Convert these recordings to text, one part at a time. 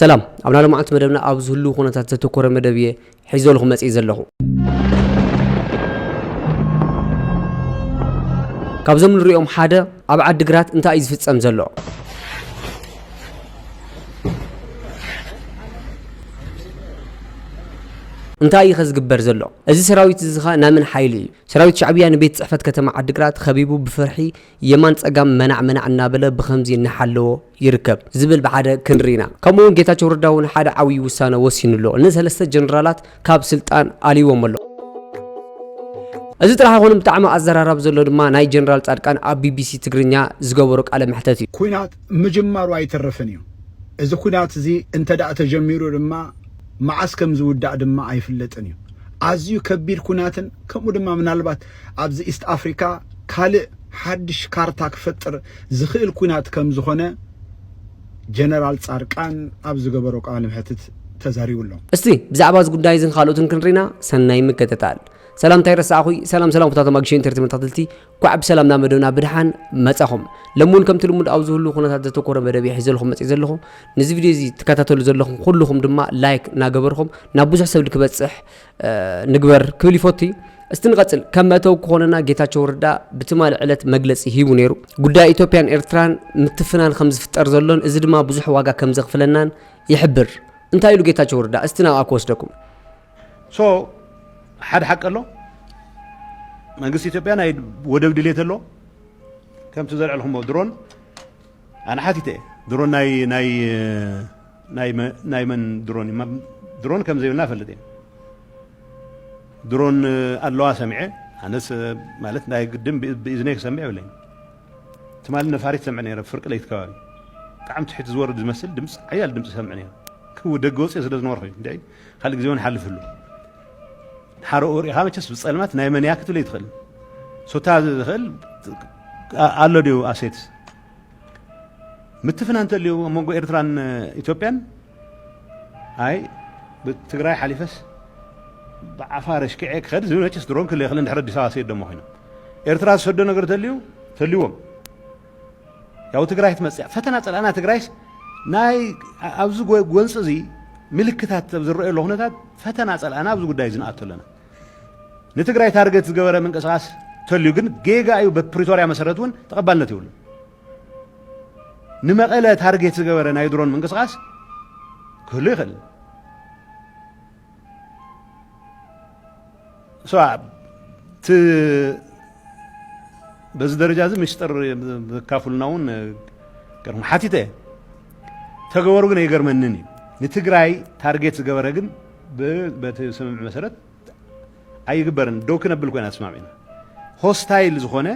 سلام عمنا لما أنت مدبنا أبزهلو خونة تتكور مدبية حيزولهم مسئي زلهم كابزم نريهم حدا أبعد دقرات انت أيز في تسام زلو انت أي خز قبر زلو أزي سراويت زخا نامن حيلي سراويت شعبية نبيت صحفت كتما عدقرات خبيبو بفرحي يمان تقام منع النابلة بخمزي نحلو يركب زبل بعد كنرينا كمون جيتا شورداون حدا عوي وسانا وسين له الناس هلسة جنرالات كاب سلطان علي وملو أزي ترى هون بتعمل أزرار بزلو دما ناي جنرال تاركان بي بي سي تقرنيا زقورك على محتتي كوينات مجمّر واي ترفنيو إذا كوينات زي انت دا تجميرو دما معسكم زوداء دما أي فلتنيو أزيو كبير كوناتن كم دما من البات أبز إست أفريقيا كالي حدش كارتاك فتر زخيل كونات كم زخونة جنرال تاركان أبز قبروك على محتت تزاريو الله استي بزعباز قدايزن خالوتن كنرينا سناي مكتتال سلام تيرس أخوي سلام بتاعته ماجشين ترتيب تطلتي كعب سلام نامدونا بدحان متأهم لمون كم تلمود أوزه له خنا هذا تكورة بدبي حزلهم متزلهم نزيد فيديو زي تكاتلوا زلهم كلهم دما لايك ناجبرهم نابوز حسب لك بتصح نجبر كل فوتي استنقتل كم متو كوننا جيتا شوردا بتمال علت مجلس هيونيرو قدا إثيوبيان إرتران متفنان خمس في الأرزلون إزد ما بزح واقع كم زغ فلنان يحبر أنت أيلو جيتا شوردا استنا أكوس لكم حد حق له منقص إثيوبيا ناي ودب دليت له كم تزرع لهم درون أنا حاتي درون ناي من درون كم زي النافل لدين درون الله سمعه أنا مالت ناي قدم بإذنك سمعه ولا تمال نفاريت سمعني رب فرق ليت كواري كعم تحت زور دمسل دمس عيال دمس سمعني كو دقوس يسدز نورخي داي خليك زيون حلف له حرور يا خامس بصلمات نايمن ياكتو لي يدخل سوتا دخل الله ديو اسيت متفن انت اللي مونغو ايرتران اثيوبيان هاي بتግራይ حليفس بعفارش كيك خد زونچس درون كل يخل ندحر ديسا اسيت دمو هنا ايرترا سدو ነገር ተልዩም ያው ትግራይ ትመጽያ ፈተና ጸላና ትግራይስ ናይ አብዙ ጎንጽ እዚ ምልክታት ዝረአዩ ለሆነታት ፈተና ጸላና ብዙ ጉዳይ ዝናአተለና ንትግራይ ታርጌት ዝገበረ መንቀሳቀስ ተልዩ ግን ጌጋ እዩ በፕሪቶሪያ መሰረቱን ተቀባልነት ይውል ንመቀለ ታርጌት ዝገበረ ናይ ድሮን መንቀሳቀስ ኩሉ ይخل በዚህ ደረጃ ዝም ይስጠር ካፉልናውን ቀርሙ ሐቲተ ተገወሩ ግን ይገርመንኒ ንትግራይ ታርጌት ዝገበረ ግን በተሰምዕ መሰረት አይግበርን ዶክነብል ኮይና አስማሚና ሆስታይል ዝሆነ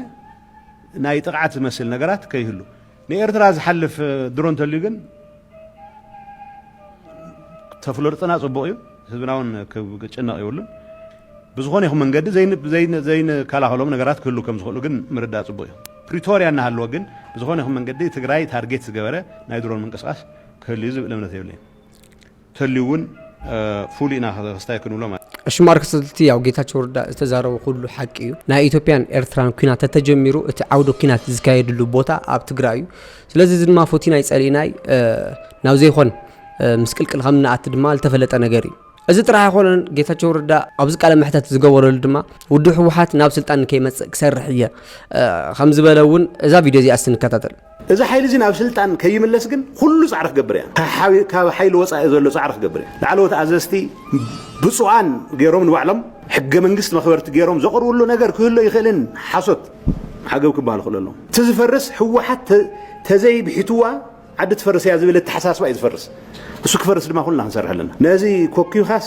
ናይ ጥቃት መስል ነገራት ከይህሉ ንኤርትራ ዝሐልፍ ድሮን ተልዩ ግን ተፍሎርጥና ጽቡቅ እዩ ህዝብናውን ከጭናቅ ይውልን ብዙሆነ ይኹ መንገድ ዘይን ካላሆሎም ነገራት ክህሉ ከም ዝኽእሉ ግን ምርዳ ጽቡቅ እዩ ፕሪቶሪያ እናሃለወ ግን ብዙሆነ ይኹ መንገድ ትግራይ ታርጌት ዝገበረ ናይ ድሮን መንቀሳቀስ ክህሉ ዝብል እምነት የብለኝ ተልዩውን ፉሊና ኸስታይ ክንብሎ ማለት እሺ ማርክስ ልቲ ያው ጌታቸው ረዳ ተዛረው ሁሉ ሐቂ እዩ ናይ ኢትዮጵያን ኤርትራን ኩናት ተተጀሚሩ እቲ ዓውዶ ኩናት ዝካየድሉ ቦታ ኣብ ትግራይ እዩ ስለዚህ ድማ ፎቲና ይጸሊናይ ናው ዘይኾን ምስቅልቅል ከምናኣት ድማ ዝተፈለጠ ነገር እዩ እዚ ጥራይ ኾነን ጌታቸው ረዳ ኣብዚ ቃለ መሕተት ዝገበረሉ ድማ ውድ ሕወሓት ናብ ስልጣን ከይመጽእ ክሰርሕ እየ ከም ዝበለውን እዛ ቪድዮ እዚኣ ስንከታተል እዚ ሓይሊ እዚ ናብ ስልጣን ከይምለስ ግን ኩሉ ጻዕር ክገብር እያ ካብ ሓይሊ ወጻኢ ዘሎ ጻዕር ክገብር እያ ላዕለዎት ኣዘዝቲ ብፁዓን ገይሮም ንባዕሎም ሕገ መንግስቲ መኽበርቲ ገይሮም ዘቕርብሉ ነገር ክህሎ ይኽእልን ሓሶት ሓገብ ክበሃል ይኽእሉ ኣለዎ እቲ ዝፈርስ ሕወሓት ተዘይ ብሒትዋ ዓዲ ትፈርስ እያ ዝብል ተሓሳስባ እዩ ዝፈርስ እሱ ክፈርስ ድማ ኩልና ክንሰርሕ ኣለና ነዚ ኮኪውኻስ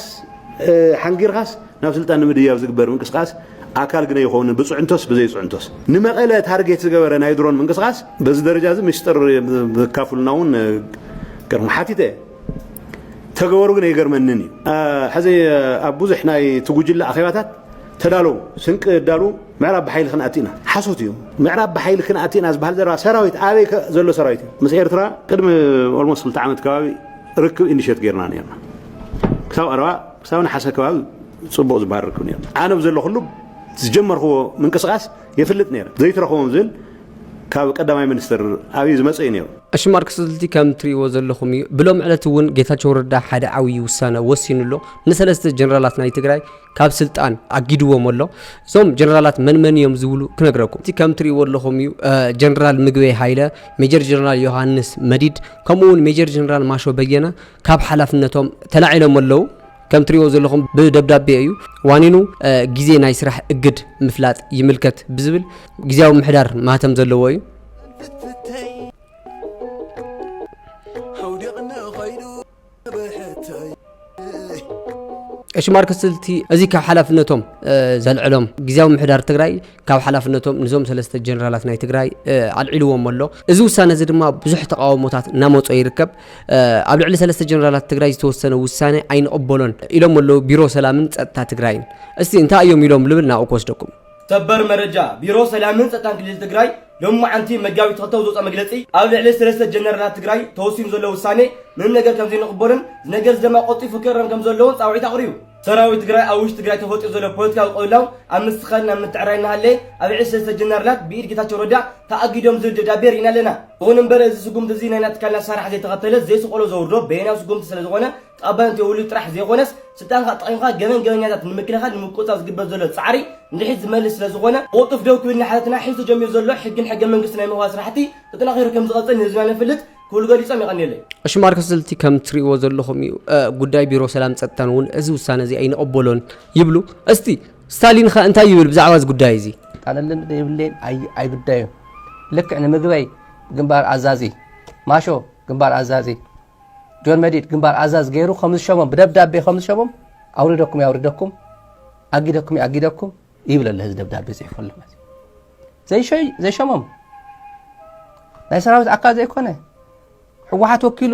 ሓንጊርኻስ ናብ ስልጣን ንምድያብ ዝግበር ምንቅስቃስ አካል ግን ይሆን ብጽዕንቶስ በዘይ ጽዕንቶስ ንመቀለ ታርጌት ዝገበረ ናይ ድሮን መንቀሳቀስ በዚ ደረጃ እዚ ምስጥር ካፉልናውን ቀርሙ ሐቲተ ተገወሩ ግን ይገርመንኒ ሕዚ አቡዝሕ ናይ ትጉጅላ አኺባታት ተዳለው ስንቅ ዳሉ ምዕራብ በኃይል ክናአቲና ሓሶት እዩ ምዕራብ በኃይል ክናአቲና ዝባል ዘራ ሰራዊት አበይ ዘሎ ሰራዊት ምስ ኤርትራ ቅድሚ ኦልሞስት 2 ዓመት ከባቢ ርክብ ኢኒሼት ገርና ነርና ክሳብ ኣርባ ክሳብ ሓሰ ከባቢ ጽቡቕ ዝባል ርክብ ነርና ኣነ ብዘሎ ሁሉ ዝጀመርዎ ምንቅስቃስ ይፍልጥ ነይሩ ዘይትረኸቦም ዝል ካብ ቀዳማይ ሚኒስትር አብይ ዝመጽእ ነይሩ እሺ ማርክስልቲ ከም ትሪእዎ ዘለኹም እዩ ብሎም ዕለት እውን ጌታቸው ረዳ ሓደ ዓብዪ ውሳነ ወሲኑሎ ንሰለስተ ጀነራላት ናይ ትግራይ ካብ ስልጣን ኣጊድዎም ኣሎ እዞም ጀነራላት መን እዮም ዝብሉ ክነግረኩም እቲ ከም ትሪእዎ ዘለኹም እዩ ጀነራል ምግበይ ሃይለ ሜጀር ጀነራል ዮሃንስ መዲድ ከምኡውን ሜጀር ጀነራል ማሾ በየነ ካብ ሓላፍነቶም ተላዒሎም ኣለዉ ከም ትሪእዎ ዘለኹም ብደብዳቤ እዩ ዋኒኑ ግዜ ናይ ስራሕ እግድ ምፍላጥ ይምልከት ብዝብል ግዜያዊ ምሕዳር ማህተም ዘለዎ እዩ እሺ ማርክስልቲ እዚ ካብ ሓላፍነቶም ዘልዕሎም ግዜያዊ ምሕዳር ትግራይ ካብ ሓላፍነቶም ንዞም ሰለስተ ጀነራላት ናይ ትግራይ ኣልዒልዎም ኣሎ እዚ ውሳነ እዚ ድማ ብዙሕ ተቃውሞታት እናመጾ ይርከብ ኣብ ልዕሊ ሰለስተ ጀነራላት ትግራይ ዝተወሰነ ውሳነ ኣይንቕበሎን ኢሎም ኣለዉ ቢሮ ሰላምን ጸጥታ ትግራይን እስቲ እንታይ እዮም ኢሎም ልብል ናብኡ ክወስደኩም ሰበር መረጃ ቢሮ ሰላምን ጸጥታን ክልል ትግራይ ሎማ ዓንቲ መጋቢት ተኸተው ዝወፀ መግለጺ ኣብ ልዕሊ ሰለስተ ጀነራላት ትግራይ ተወሲኑ ዘሎ ውሳኔ ምንም ነገር ከም ዘይንቕበልን ነገር ድማ ቆጢፉ ክረም ከም ዘለዎን ጻውዒት ኣቕሪቡ ሰራዊት ትግራይ ኣብ ውሽጢ ትግራይ ተፈጢሩ ዘሎ ፖለቲካዊ ቆይላው ኣብ ምስትኸልና ምትዕራይ ናሃለ ኣብ ልዕሊ ሰለስተ ጀነራላት ብኢድ ጌታቸው ረዳ ተኣጊዶም ዝብል ደብዳቤ ርኢና ኣለና ይኹን እምበር እዚ ስጉምቲ እዚ ናይ ናትካልና ሰራሕ ዘይተኸተለ ዘይስቆሎ ዘውርዶ ብሄናዊ ስጉምቲ ስለ ዝኾነ ተቐባልነት የብሉ ጥራሕ ዘይኾነስ ስልጣንካ ጠቒምካ ገበኛታት ንምክልኻል ንምቁፅፃር ዝግበር ዘሎ ፃዕሪ ንድሕሪት ዝመልስ ስለ ዝኾነ ቁልጡፍ ደው ክብል ንሓለትና ሒዙ ጀሚሩ ዘሎ ሕግን ሕገ መንግስቲ ናይ ምኽባር ስራሕቲ ተጠናኺሩ ከም ዝቐፅል ንህዝብና ነፍልጥ ኩሉ ገሊፆም ይቐኒየለይ እሺ ማርክስልቲ ከም ትሪእዎ ዘለኹም እዩ ጉዳይ ቢሮ ሰላም ጸጥታን እውን እዚ ውሳነ እዚ ኣይንቕበሎን ይብሉ እስቲ ስታሊን ኸ እንታይ ይብል ብዛዕባ እዚ ጉዳይ እዚ ቃለልን ይብልን ኣይግዳዩ ልክዕ ንምግበይ ግንባር ኣዛዚ ማሾ ግንባር ኣዛዚ ጆን መዲድ ግንባር ኣዛዝ ገይሩ ከምዚ ሸሞም ብደብዳቤ ከምዚ ሸሞም ኣውርደኩም ያውርደኩም ኣጊደኩም ኣጊደኩም ይብል ኣሎ እዚ ደብዳቤ ጽሒፉሉ ዘይሸሞም ናይ ሰራዊት ኣካል ዘይኮነ ሕወሓት ወኪሉ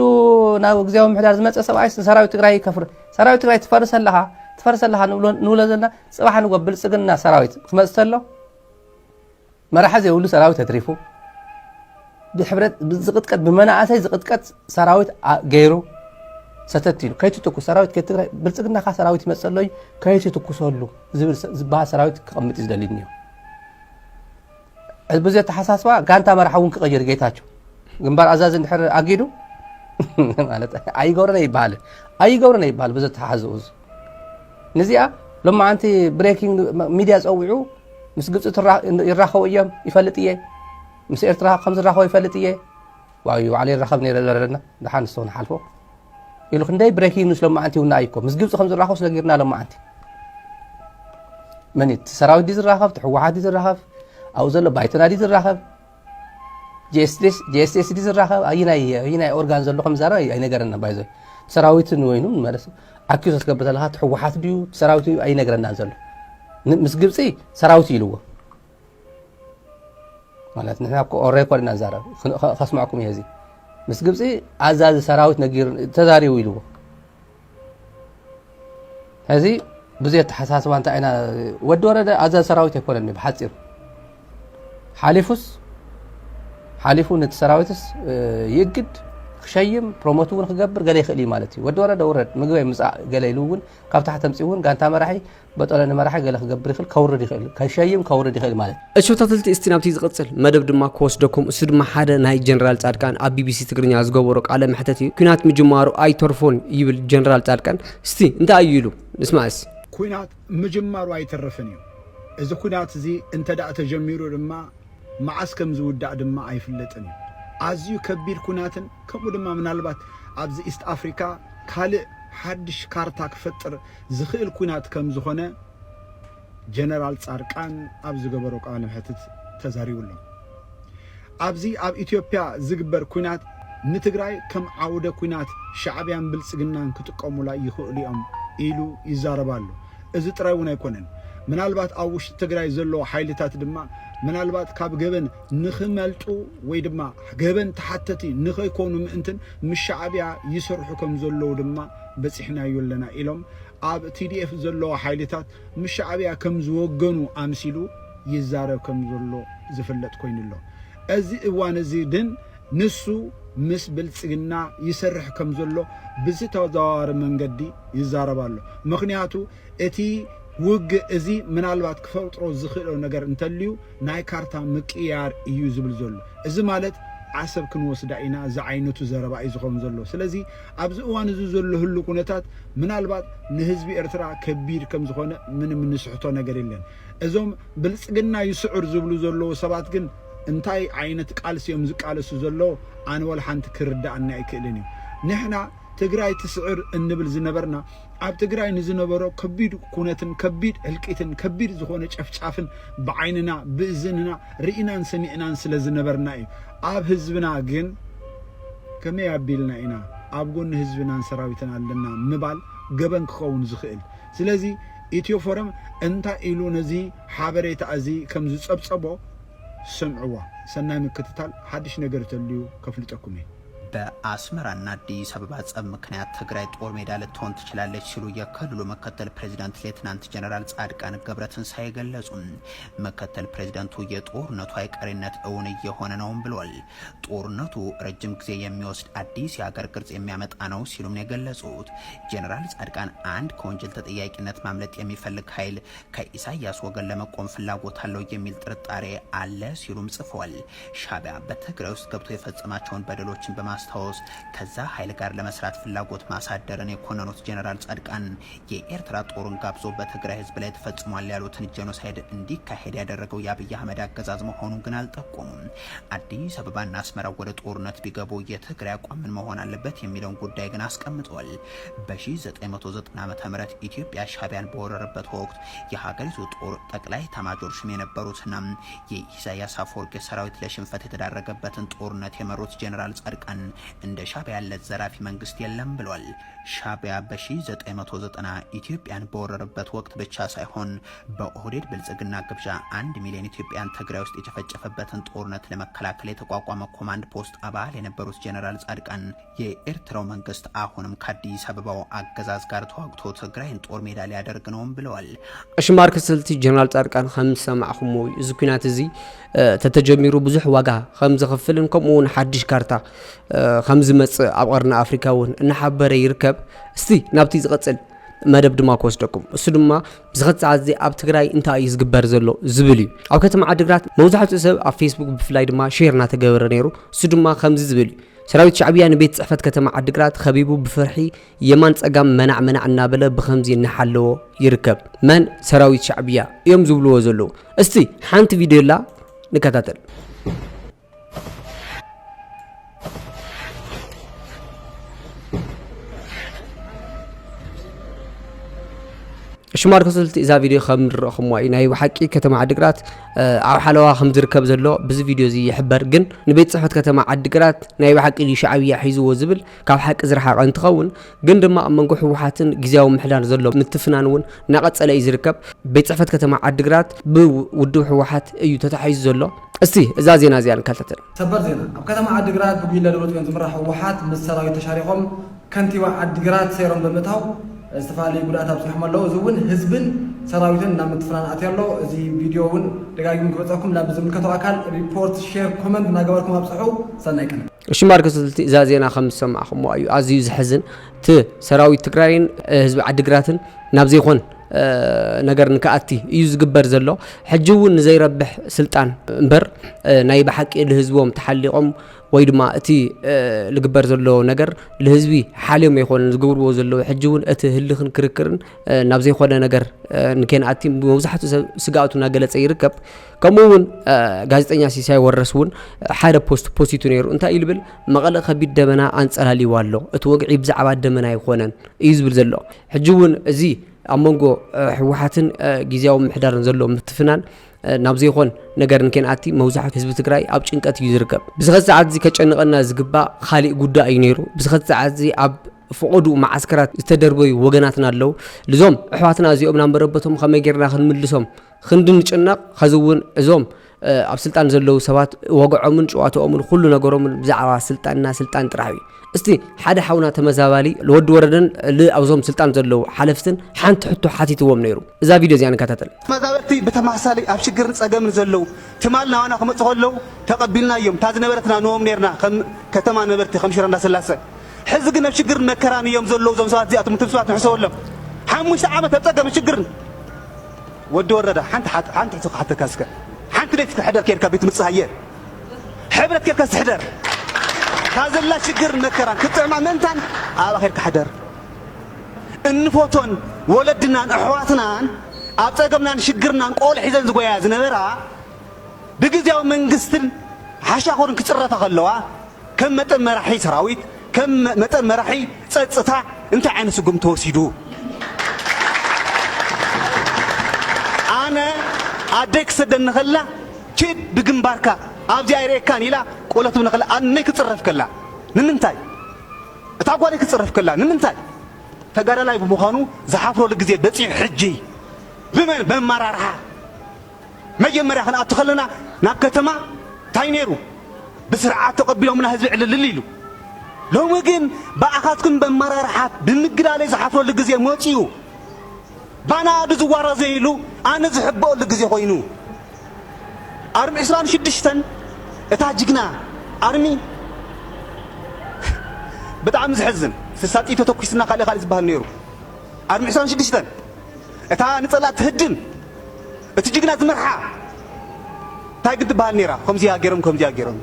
ናብ ግዜያዊ ምሕዳር ዝመፀ ሰብኣይ ሰራዊት ትግራይ ከፍር ሰራዊት ትግራይ ትፈርሰለኻ ንብሎ ዘለና ጽባሕ ንጎ ብልጽግና ሰራዊት ክመጽእ ተሎ መራሓ ዘይብሉ ሰራዊት ተትሪፉ ብሕብረት ዝቕጥቀጥ ብመናእሰይ ዝቕጥቀጥ ሰራዊት ገይሩ ሰተት ኢሉ ከይትትኩስ ሰራዊት ትግራይ ብልጽግናኻ ሰራዊት ይመጽእ ኣሎ ከይትትኩሰሉ ዝብል ዝበሃል ሰራዊት ክቐምጥ እዩ ዝደልዩ እኒኦ ብዙ ተሓሳስባ ጋንታ መራሓ እውን ክቐይር ጌታቸው ግንባር ኣዛዝ እንድሕር ኣጊዱ ማለት ኣይገብረን ይበሃል ብዙ ተሓዝኡ ነዚኣ ሎማ ኣንቲ ብሬኪንግ ሚድያ ፀዊዑ ምስ ግብፂ ይራኸቡ እዮም ይፈልጥ እየ ምስ ኤርትራ ከም ዝራኸቡ ይፈልጥ እየ ዋዩ ባዕለ ይራኸብ ነይረ ዘለና ድሓን ንስኹን ሓልፎ ኢሉ ክንደይ ብሬኪንግ ኒውስ ሎማ ኣንቲ ውና ኣይኮ ምስ ግብፂ ከም ዝራኸቡ ስለጌርና ሎማ ኣንቲ መን ሰራዊት ዲ ዝራኸብ ሕወሓት ዲ ዝራኸብ ኣብኡ ዘሎ ባይቶና ዲ ዝራኸብ ጂኤስኤስ ዲ ዝራኸብ ኣይናይ ኦርጋን ዘሎ ከም ዛረብ ኣይነገረና ባይዞ ሰራዊትን ወይኑ መለስ ኣኪሶ ትገብር ዘለኻ ሕወሓት ድዩ ሰራዊት እዩ ኣይነገረና ዘሎ ምስ ግብፂ ሰራዊት ኢልዎ ማለት ንሕና ሬኮርድ ኢና ዛረብ ከስማዕኩም እየ እዚ ምስ ግብፂ ኣዛዚ ሰራዊት ነጊር ተዛሪቡ ኢልዎ ሕዚ ብዙ የተሓሳስባ እንታይ ኢና ወዲ ወረደ ኣዛዚ ሰራዊት ኣይኮነኒ ብሓፂሩ ሓሊፉ ነቲ ሰራዊትስ ይግድ ክሸይም ፕሮሞት እውን ክገብር ገለ ይኽእል እዩ ማለት እዩ ወዲ ወረደ ውረድ ምግበይ ምፃእ ገለ ኢሉ እውን ካብ ታሕቲ ተምፂኡ እውን ጋንታ መራሒ በጠለ ንመራሒ ገለ ክገብር ይኽእል ከውርድ ይኽእል ከሸይም ከውርድ ይኽእል ማለት እዩ እሺ ተተልቲ እስቲ ናብቲ ዝቕፅል መደብ ድማ ክወስደኩም እሱ ድማ ሓደ ናይ ጀነራል ጻድቃን ኣብ ቢቢሲ ትግርኛ ዝገበሮ ቃለ መሕተት እዩ ኩናት ምጅማሩ ኣይተርፎን ይብል ጀነራል ጻድቃን እስቲ እንታይ እዩ ኢሉ ንስማዕስ ኩናት ምጅማሩ ኣይተረፍን እዩ እዚ ኩናት እዚ እንተዳእ ተጀሚሩ ድማ መዓስ ከም ዝውዳእ ድማ ኣይፍለጥን እዩ ኣዝዩ ከቢድ ኩናትን ከምኡ ድማ ምናልባት ኣብዚ ኢስት ኣፍሪካ ካልእ ሓድሽ ካርታ ክፈጥር ዝኽእል ኩናት ከም ዝኾነ ጀነራል ጻድቃን ኣብ ዝገበሮ ቃለ መሕተት ተዛሪቡሎ ኣብዚ ኣብ ኢትዮጵያ ዝግበር ኩናት ንትግራይ ከም ዓውደ ኩናት ሻዕብያን ብልጽግናን ክጥቀሙላ ይኽእሉ እዮም ኢሉ ይዛረባሉ እዚ ጥራይ እውን ኣይኮነን ምናልባት ኣብ ውሽጢ ትግራይ ዘሎ ሓይልታት ድማ ምናልባት ካብ ገበን ንኽመልጡ ወይ ድማ ገበን ተሓተቲ ንኸይኮኑ ምእንትን ምሻዕብያ ይሰርሑ ከም ዘለዉ ድማ በፂሕናዮ ኣለና ኢሎም ኣብ ቲዲኤፍ ዘለዎ ሓይልታት ምሻዕብያ ከም ዝወገኑ ኣምሲሉ ይዛረብ ከም ዘሎ ዝፍለጥ ኮይኑሎ እዚ እዋን እዚ ድን ንሱ ምስ ብልጽግና ይሰርሕ ከም ዘሎ ብዝተዘዋዋሪ መንገዲ ይዛረባሉ ምክንያቱ እቲ ውግ እዚ ምናልባት ክፈጥሮ ዝኽእሎ ነገር እንተልዩ ናይ ካርታ ምቅያር እዩ ዝብል ዘሎ እዚ ማለት ዓሰብ ክንወስዳ ኢና ዝዓይነቱ ዘረባ እዩ ዝኸውን ዘሎ ስለዚ ኣብዚ እዋን እዚ ዘሎ ህሉ ኩነታት ምናልባት ንህዝቢ ኤርትራ ከቢድ ከም ዝኾነ ምንም ንስሕቶ ነገር የለን እዞም ብልጽግና ይስዑር ዝብሉ ዘለዎ ሰባት ግን እንታይ ዓይነት ቃልሲኦም ዝቃለሱ ዘሎ ኣንወል ሓንቲ ክርዳእና ኣይክእልን እዩ ንሕና ትግራይ ትስዕር እንብል ዝነበርና ኣብ ትግራይ ንዝነበሮ ከቢድ ኩነትን ከቢድ ህልቂትን ከቢድ ዝኾነ ጨፍጫፍን ብዓይንና ብእዝንና ርኢናን ሰሚዕናን ስለ ዝነበርና እዩ ኣብ ህዝብና ግን ከመይ ኣቢልና ኢና ኣብ ጎኒ ህዝብናን ሰራዊትን ኣለና ምባል ገበን ክኸውን ዝኽእል ስለዚ ኢትዮ ፎረም እንታይ ኢሉ ነዚ ሓበሬታ እዚ ከም ዝጸብጸቦ ሰምዕዋ ሰናይ ምክትታል ሓድሽ ነገር ተልዩ ከፍልጠኩም እዩ በአስመራና አዲስ አበባ ጸብ ምክንያት ትግራይ ጦር ሜዳ ልትሆን ትችላለች ሲሉ የክልሉ ምክትል ፕሬዚዳንት ሌተናንት ጀነራል ጻድቃን ገብረትንሳኤ ገለጹ። ምክትል ፕሬዚዳንቱ የጦርነቱ አይቀሬነት እውን እየሆነ ነውም ብሏል። ጦርነቱ ረጅም ጊዜ የሚወስድ አዲስ የሀገር ቅርጽ የሚያመጣ ነው ሲሉም የገለጹት ጀነራል ጻድቃን አንድ ከወንጀል ተጠያቂነት ማምለጥ የሚፈልግ ኃይል ከኢሳያስ ወገን ለመቆም ፍላጎት አለው የሚል ጥርጣሬ አለ ሲሉም ጽፏል። ሻዕቢያ በትግራይ ውስጥ ገብቶ የፈጸማቸውን በደሎችን በማስታወስ ከዛ ኃይል ጋር ለመስራት ፍላጎት ማሳደርን የኮነኑት ጀነራል ጻድቃን የኤርትራ ጦርን ጋብዞ በትግራይ ህዝብ ላይ ተፈጽሟል ያሉትን ጄኖሳይድ እንዲካሄድ ያደረገው የአብይ አህመድ አገዛዝ መሆኑን ግን አልጠቆሙም። አዲስ አበባና አስመራ ወደ ጦርነት ቢገቡ የትግራይ አቋም ምን መሆን አለበት የሚለውን ጉዳይ ግን አስቀምጠዋል። በ1990 ዓ.ም ኢትዮጵያ ሻዕቢያን በወረረበት ወቅት የሀገሪቱ ጦር ጠቅላይ ኤታማዦር ሹም የነበሩትና የኢሳያስ አፈወርቂ ሰራዊት ለሽንፈት የተዳረገበትን ጦርነት የመሩት ጀነራል ጻድቃን እንደ ሻዕቢያ ያለ ዘራፊ መንግስት የለም ብሏል። ሻዕቢያ በ1990 ኢትዮጵያን በወረረበት ወቅት ብቻ ሳይሆን በኦህዴድ ብልጽግና ግብዣ 1 ሚሊዮን ኢትዮጵያን ትግራይ ውስጥ የጨፈጨፈበትን ጦርነት ለመከላከል የተቋቋመ ኮማንድ ፖስት አባል የነበሩት ጀነራል ጻድቃን የኤርትራው መንግስት አሁንም ከአዲስ አበባው አገዛዝ ጋር ተዋግቶ ትግራይን ጦር ሜዳ ሊያደርግ ነውም ብለዋል። እሽማር ክስልቲ ጀነራል ጻድቃን ከምስ ሰማዕኹም እዚ ኩናት እዚ ተተጀሚሩ ብዙሕ ዋጋ ከም ዝኽፍልን ከምኡውን ሓድሽ ካርታ ከም ዝመጽእ ኣብ ቀርኒ ኣፍሪካ እውን እናሓበረ ይርከብ እስቲ ናብቲ ዝቐጽል መደብ ድማ ክወስደኩም እሱ ድማ ብዝኸጽ ዓዚ ኣብ ትግራይ እንታይ እዩ ዝግበር ዘሎ ዝብል እዩ ኣብ ከተማ ዓዲግራት መብዛሕትኡ ሰብ ኣብ ፌስቡክ ብፍላይ ድማ ሼር እናተገበረ ነይሩ እሱ ድማ ከምዚ ዝብል እዩ ሰራዊት ሻዕቢያ ንቤት ጽሕፈት ከተማ ዓዲግራት ከቢቡ ብፍርሒ የማን ጸጋም መናዕ እናበለ ብኸምዚ እናሓለዎ ይርከብ መን ሰራዊት ሻዕቢያ እዮም ዝብልዎ ዘለዉ እስቲ ሓንቲ ቪድዮ ላ ንከታተል ሽማር ክስልቲ እዛ ቪድዮ ከም ንረኹም ወይ ናይ ሓቂ ከተማ ዓዲግራት ኣብ ሓለዋ ከም ዝርከብ ዘሎ ብዚ ቪድዮ እዚ ይሕበር ግን ንቤት ጽሕፈት ከተማ ዓዲግራት ናይ ሓቂ ሻዕቢያ ሒዝዎ ዝብል ካብ ሓቂ ዝረሓቐ እንትኸውን ግን ድማ ኣብ መንጎ ሕወሓትን ግዚያዊ ምሕዳር ዘሎ ምትፍናን እውን እናቐጸለ እዩ ዝርከብ ቤት ጽሕፈት ከተማ ዓዲግራት ብውድብ ሕወሓት እዩ ተታሒዙ ዘሎ እስቲ እዛ ዜና እዚኣ ንከታተል ሰበር ዜና ኣብ ከተማ ዓዲግራት ብጉጅለ ደብረጽዮን ዝምራሕ ሕወሓት ምስ ሰራዊት ተሻሪኾም ከንቲባ ዓዲግራት ሰይሮም ብምእታው استفالي بدأت أبصح مالله زون هزبن سراويتن نام تفران أتيالله زي فيديوون دقايق مكبتكم لا بزمن كتو أكل ريبورت شير كومنت ناقبركم أبصحوا سنايكن شو ماركس زازينا خمس سمعهم وأيو عزيز حزن ت سراويت تكراين هزب عدقراتن نابزي خون ነገር ንከኣቲ እዩ ዝግበር ዘሎ ሕጅውን ዘይረብሕ ስልጣን እምበር ናይ በሓቂ ለህዝቦም ተሓሊቆም ወይ ድማ እቲ ልግበር ዘሎ ነገር ለህዝቢ ሓልዮም ይኾን ዝግብርዎ ዘሎ ሕጅውን እቲ ህልኽን ክርክርን ናብ ዘይኾነ ነገር ንከንኣቲ መብዛሕትኡ ሰብ ስጋኣቱ እናገለጸ ይርከብ ከምኡውን ጋዜጠኛ ሲሳይ ወረስውን ሓደ ፖስቱ ነይሩ እንታይ ይብል መቐለ ከቢድ ደመና አንጸላሊዋ ኣሎ እቲ ወግዒ ብዛዕባ ደመና ይኾነን እዩ ዝብል ዘሎ ሕጅውን እዚ أمونجو حوحاتن جزاو محدارن زلوا متفنان نابزي خون نجارن كان أتي موزعة حزب تجري أبش إنك أتي يزركب بس خد ساعات زي كأن قلنا زجبا خالق جدا ينيرو بس خد ساعات زي أب فقدوا معسكرات استدربوا وجناتنا اللو لزوم حوحاتنا زي أبنا بربتهم خم يجرنا خن ملسهم خندن نشنا خزون زوم أب سلطان زلوا سوات وقعوا من شواتهم من كل نجارهم من بزعوا سلطان تراوي استي حدا حاونا تمزابالي الود وردن لأوزوم سلطان زلو حلفتن حان تحطو حاتيتوهم نيرو إذا فيديو زيان كاتتل مزابالتي بتمحسالي أبشكر نسأقام زلو تمالنا وانا خمت تقولو تقبلنا يوم تاز نبرتنا نوم نيرنا كتما نبرتي خمشيرنا سلاسة حزقنا بشكر نكراني يوم زلو زوم سوات زيات متبسوات نحسو لهم حموش عامة تبتقى بشكرن ود ورده حانت حتى كاسكا حانت ليت تحدر كيركا بيت متصهير حبرت كيف كسحدر هذا لا شجر مكران كتعمى منتان على خير كحدر النفوتون ولدنا أحواتنا أبتقمنا نشجرنا نقول حزن زقويا زنبرا بجزء من قستن حاشا خورن كترة تغلوا كم متى مرحي سراويت كم متى مرحي تصتا انت عين سقم توسيدو أنا أديك سدن خلا شيء بجنباركا أبدي أيريكان إلى قولت من خلا أنا كتصرف كلا نمنتاي أتعبوا كتصرف كلا نمنتاي تقال لا يبغانو زحافرو لجزية بتسين حجي بمن مرارها ما يمر خنا أتخلنا ناكتما تاينيرو بسرعة تقبلهم من هذا العلل الليلو لو مجن بأخذكم بمرارها بمقدار زحافرو لجزية موتيو بانا دزوارا زيلو أنا زحبو لجزية خوينو أرمي إسلام شدشتن اتاجقنا أرمي بتعم زحزن سساتي تتوكسنا خالي خالي زبها النيرو أرمي إسلام شدشتن اتا نطلع تهدن اتجقنا زمرحا تايقد بها النيرا خمزي هاجرهم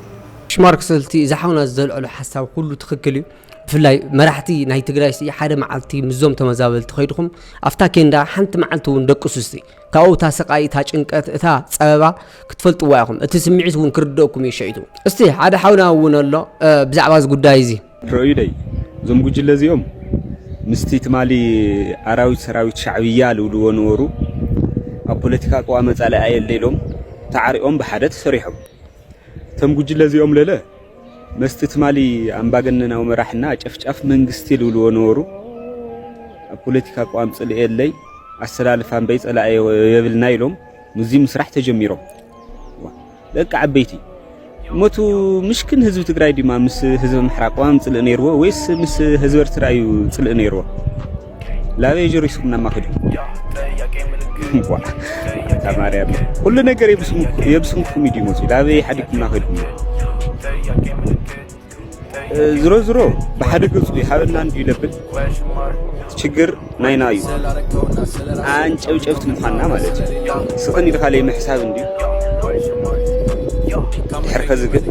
شمارك سلتي إذا حاولنا الزلع حساب كله تخكلي بفلاي مرحتي نهاية تقراي سي حدا معلتي مزوم تمزابل تخيدكم أفتا كيندا حنت معلتو ندقسوستي كاو تا سقاي تا ጭንቀት እታ ጸበባ ክትፈልጡ ዋይኹም እቲ ስምዒት እውን ክርደኩም ይሽዒቱ እስቲ ሓደ ሓውና እውን ኣሎ ብዛዕባ እዚ ጉዳይ እዚ ሮይደይ ዞም ጉጅለ እዚኦም ምስቲ ትማሊ ሰራዊት ሻዕብያ ልውልዎ ነበሩ ኣብ ፖለቲካ ቋመ ጻላይ ኣየለይሎም ተዓሪኦም ብሓደ ተሰሪሖም ተም ጉጅለ እዚኦም ለለ መስቲ ትማሊ ኣምባገነናዊ መራሕና ጨፍጫፍ መንግስቲ ልውልዎ ነበሩ ኣብ ፖለቲካ ቋም ጽልኤለይ አሰላልፋን በይጸላእ የብልና ኢሎም ሙዚ ምስራሕ ተጀሚሮም ለቃ ዓበይቲ ሞቱ ምሽክን ህዝብ ትግራይ ዲማ ምስ ህዝብ ምሕራቅ ቋም ጽልእ ነይርዎ ወይስ ምስ ህዝብ ኤርትራ እዩ ጽልእ ነይርዎ ላበይ ጀሪሱና ማኸዱ ተማሪያ ሁሉ ነገር የብስሙኩም ይዲሞት ላበይ ሓዲኩና ኸዱ ዝሮ በሓደ ገጹ ይሓበና እንዲለብል ችግር ናይና እዩ አንጨብጨብት ምዃና ማለት ስቕን ኢልካለይ ምሕሳብ እንዲ ድሕሪ ከዚ ግን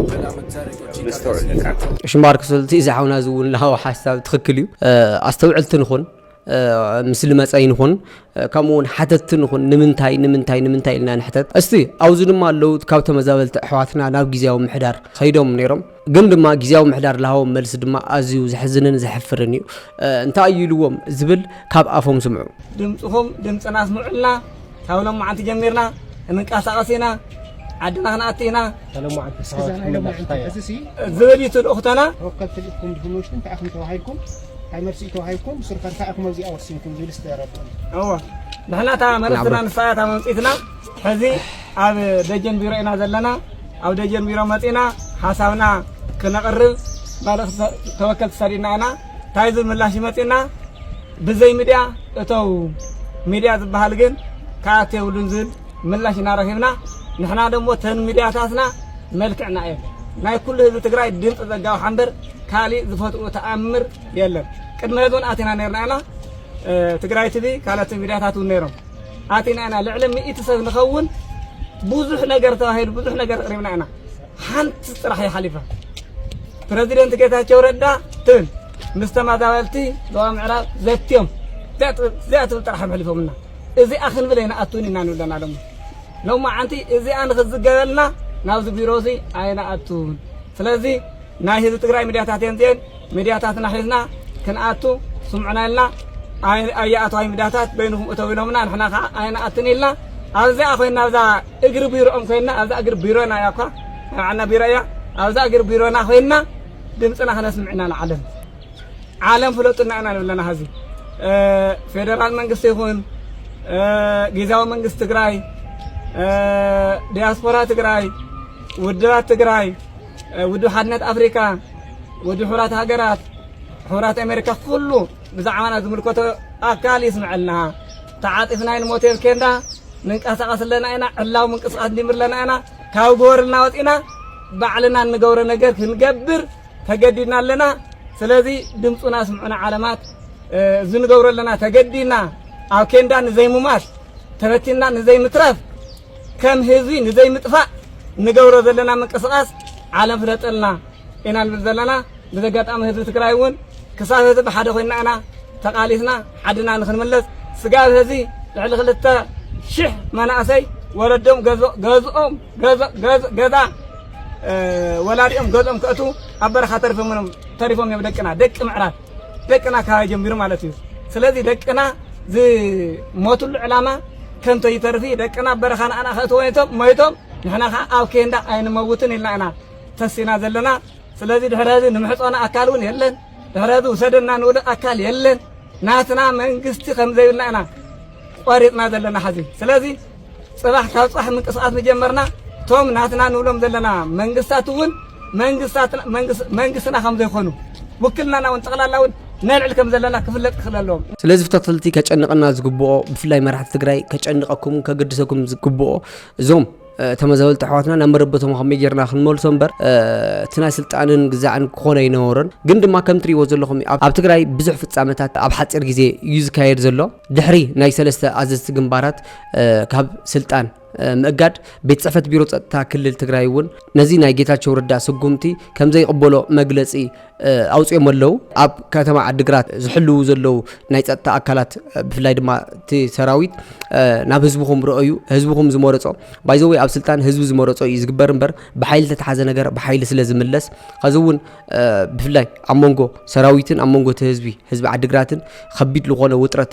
መስተውዕል ለካ ሽምባርክ ስልቲ እዛ ሓውና ዝውን ለሃው ሓሳብ ትኽክል እዩ ኣስተውዕልቲ ንኹን ምስሊ መጻይ ንኹን ከምኡውን ሓተት ንኹን ንምንታይ ኢልና ንሕተት እስቲ ኣብዚ ድማ ኣለው ካብ ተመዛበልቲ ኣሕዋትና ናብ ግዝያዊ ምሕዳር ኸይዶም ነይሮም ግን ድማ ግዝያዊ ምሕዳር ለሃቦም መልሲ ድማ ኣዝዩ ዘሕዝንን ዘሕፍርን እዩ እንታይ ኢልዎም ዝብል ካብ ኣፎም ስምዑ ድምፅኹም ድምፅና ስምዑልና ካብ ሎማዓንቲ ጀሚርና እንንቀሳቐስ ኢና ዓድና ክንኣቱ ኢና ዝብል እዩ ትልእኽተና ወከልቲ ልእኩም ድግኖሽን ተኣኹም ተዋሂልኩም هاي مرسي توهايكم سرقان تاعكم وزي أورسينكم زي الاستعراض. أوه نحنا تا مرسنا نسايا تا منطقتنا هذه أب دجن بيرونا زلنا أو دجن بيرو متينا حسابنا كنقرب بعد توكلت سرينا أنا تايزل ملاش متينا بزي ميديا أتو ميديا بحالجن كاتي ولنزل ملاش نارهبنا نحنا دمو تن ميديا تاسنا ملكنا إيه ناي كل هذا تقرأ الدين تزجاو حنبر كالي زفتو تأمر يلا قد ما يدون آتينا نيرنا أنا تقرأ تبي كالت ميدياتاتو نيرم آتينا أنا لعلم إتساف نخون بوزح نجار تواهير بوزح نجار قريبنا أنا حنت راح يا حليفة بريزيدنت كيتا تشوردا تن مستمع دولتي دوام عراق زيتيوم زيت ترحم حليفة منا إذا أخن بدينا أتوني نانو لنا دم لو ما أنتي إذا أنا خذ جالنا ناوز بيروسي أنا أتون فلذي ناهي تقرأ ميدياتاتين تين ميدياتاتنا حزنا كن أتو سمعنا لنا أي أتو أي ميدياتات بينهم أتوينهم لنا نحنا أنا أتني لنا أذا أخوينا أذا أقرب بيرو أم خوينا أذا أقرب بيرونا يا أخوة عنا بيرايا أذا أقرب بيرونا خوينا دمتنا خنا سمعنا العالم عالم فلوتنا أنا لنا هذه فيدرال منجست يكون جزاو منجست تقرأي دياسبورا تقرأي ودرات تقرأي ودو حدنات أفريقيا ودو حورات هاجرات حورات أمريكا كله بزعمنا زملكوته أكال يسمع لنا تعاطفنا الموتيل كندا ننقص لنا أنا الله منقص دمر لنا أنا كاوغور لنا وطينا بعلنا نجور نجر نجبر تجدينا لنا سلذي دمصنا سمعنا علامات زنجور لنا تجدينا أو كندا نزي ممات تبتنا نزي مترف كم هزي نزي متفا نجور لنا منقص ዓለም ፍለጠልና ኢና ንብል ዘለና ብዘጋጣሚ ህዝቢ ትግራይ እውን ክሳብ ህዝቢ ሓደ ኮይና ኢና ተቃሊስና ዓድና ንክንመለስ ስጋብ ህዝቢ ልዕሊ 2,000 መናእሰይ ወለዶም ገዝኦም ገዛ ወላዲኦም ገዝኦም ከእቱ ኣብ በረኻ ተሪፎም እዮም ደቂ ምዕራብ ደቅና ካብ ጀሚሩ ማለት እዩ ስለዚህ ደቅና ዝሞትሉ ዕላማ ከምቶ ይተርፊ ደቅና በረኻ ንኣና ከእቱ ሞይቶም ንሕና ከዓ ኣብ ኬንዳ ኣይንመውትን ኢልና ኢና ተሲና ዘለና ስለዚህ ድሕሪ ህዚ ንምሕፆና ኣካል እውን የለን ድሕሪ ህዚ ውሰደና ንብሎ ኣካል የለን ናትና መንግስቲ ከም ዘይብልና ኢና ቆሪፅና ዘለና ሕዚ ስለዚህ ፅባሕ ካብ ፅባሕ ምንቅስቃስ ንጀመርና ቶም ናትና ንብሎም ዘለና መንግስታት እውን መንግስትና ከም ዘይኮኑ ውክልናና እውን ጠቕላላ እውን ነልዕል ከም ዘለና ክፍለጥ ክኽእል ኣለዎም ስለዚህ ፍታተልቲ ከጨንቀና ዝግብኦ ብፍላይ መራሕቲ ትግራይ ከጨንቀኩም ከገድሰኩም ዝግብኦ እዞም ተመዛበልቲ ኣሕዋትና ናብ መረበቶም ከመይ ጌርና ክንመልሶም እምበር እቲ ናይ ስልጣንን ግዛዕን ክኾነ ይነበሮን ግን ድማ ከም ትሪእዎ ዘለኹም ኣብ ትግራይ ብዙሕ ፍጻመታት ኣብ ሓፂር ግዜ እዩ ዝካየድ ዘሎ ድሕሪ ናይ 3 ኣዘዝቲ ግንባራት ካብ ስልጣን ምእጋድ ቤት ጽሕፈት ቢሮ ጸጥታ ክልል ትግራይ እውን ነዚ ናይ ጌታቸው ረዳ ስጉምቲ ከም ዘይቅበሎ መግለጺ ኣውፅኦም ኣለዉ ኣብ ከተማ ዓዲግራት ዝሕልው ዘለዉ ናይ ጸጥታ ኣካላት ብፍላይ ድማ እቲ ሰራዊት ናብ ህዝብኹም ረአዩ ህዝብኹም ዝመረጾ ባይዘወይ ኣብ ስልጣን ህዝቢ ዝመረጾ እዩ ዝግበር እምበር ብሓይሊ ተተሓዘ ነገር ብሓይሊ ስለ ዝምለስ ከዚ እውን ብፍላይ ኣብ መንጎ ሰራዊትን ኣብ መንጎ እቲ ህዝቢ ዓዲግራትን ከቢድ ዝኾነ ውጥረት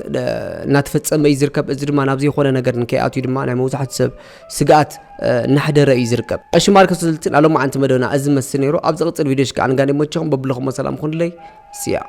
እናተፈጸመ እዩ ዝርከብ እዚ ድማ ናብ ዘይኮነ ነገር ንከይኣትዩ ድማ ናይ መብዛሕትኡ ሰብ ስጋት ናሕደረ እዩ ዝርከብ እሺ ማርከስ ስልጥን ኣሎማ ዓንቲ መደና እዚ መስል ነይሩ ኣብ ዝቕፅል ቪድዮ ሽካ አንጋኔ ሞቸኹም በብለኹም ሰላም ኩንለይ ሲያ